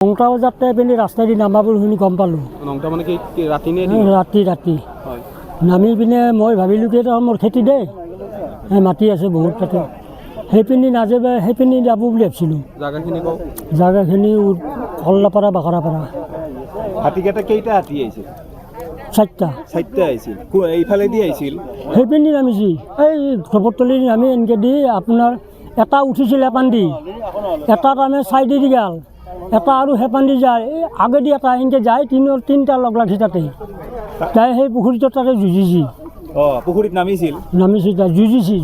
9টা বজাতে পেলি ৰাস্তা দি নামাবোৰ শুনি গম পালোঁ। 9টা মানে কি ৰাতি নে ৰাতি হয় নামি পিনে মই ভাবিলোঁ কি এটা মোৰ খেতি দে মাটি আছে বহুত তাতে সেইপিনি নাযাবা সেইপিনি যাব বুলি ভাবিছিলোঁ। জাগাখিনি কওক। জাগাখিনি কল্লাপাৰা বাখৰাপাৰা। হাতীকেইটা কেইটা হাতী আহিছিল? 4টা আহিছিল। এইফালেদি আহিছিল? সেইপিনি নামিছি এই ধপতলি নামি এনেকৈ দি আপোনাৰ এটা উঠিছিল হেপান্দি এটা তাৰমানে চাইডেদি গ'ল এটা আৰু হেপান্দি যায় এই আগেদি এটা এনেকৈ যায় তিনিটা লগ লাগি তাতে যাই সেই পুখুৰীটোৰ তাতে যুঁজিছি। পুখুৰীত নামিছিল? নামিছি তাই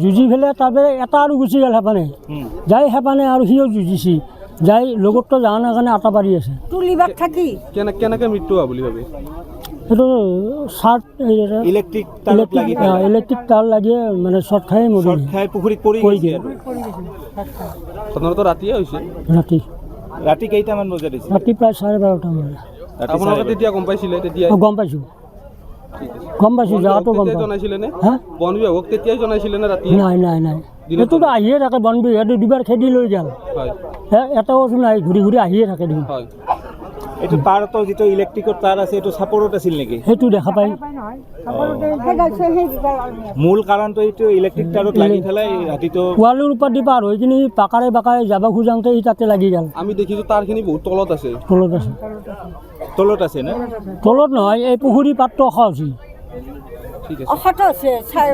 যুঁজি পেলাই তাৰপৰা এটা আৰু গুচি গ'ল হেপানে যাই হেপানে আৰু সিও যুঁজিছি যাই লগততো যোৱা নাই কাৰণে আটা পাৰি আছে। তুলিবাক থাকি কেনেকৈ মৃত্যু হোৱা বুলি ভাবে? সেইটো চাৰ্ট ইলেক্ট্ৰিক তাৰ লাগিয়ে মানে শৰ্ট খাই মৰি পুখুৰীত পৰি গৈছে আৰু সাধাৰণতে ৰাতিয়ে হৈছে। ৰাতি কেইটামান বজাত হৈছে? ৰাতি প্ৰায় 12:30 মান। আপোনালোকে তেতিয়া গম পাইছিলে? তেতিয়া গম পাইছোঁ জেগাটো গম জনাইছিলে নে? হা বন বিভাগক তেতিয়াই জনাইছিলে নে ৰাতি? নাই এইটোতো আহিয়ে থাকে বন বিভাগে দুবাৰ খেদি লৈ গ'ল হয় এটাও নাই ঘূৰি আহিয়ে থাকে দেখোন। হয় এইটো তাৰতো যিটো ইলেক্ট্ৰিকৰ তাৰ আছে এইটো চাপৰত আছিল নেকি? সেইটো দেখা পাই মূল কাৰণটো এইটো ইলেক্ট্ৰিক তাৰত লাগি পেলাই হাতীটো পোৱালিৰ ওপৰত দি পাৰ হৈ কিনি বাকাৰে যাব খোজাওঁতে সি তাতে লাগি গ'ল। আমি দেখিছোঁ তাৰখিনি বহুত তলত আছে। তলত আছে না? তলত নহয় এই পুখুৰী পাতটো অখা হৈছে। ঠিক আছে। অখাটো আছে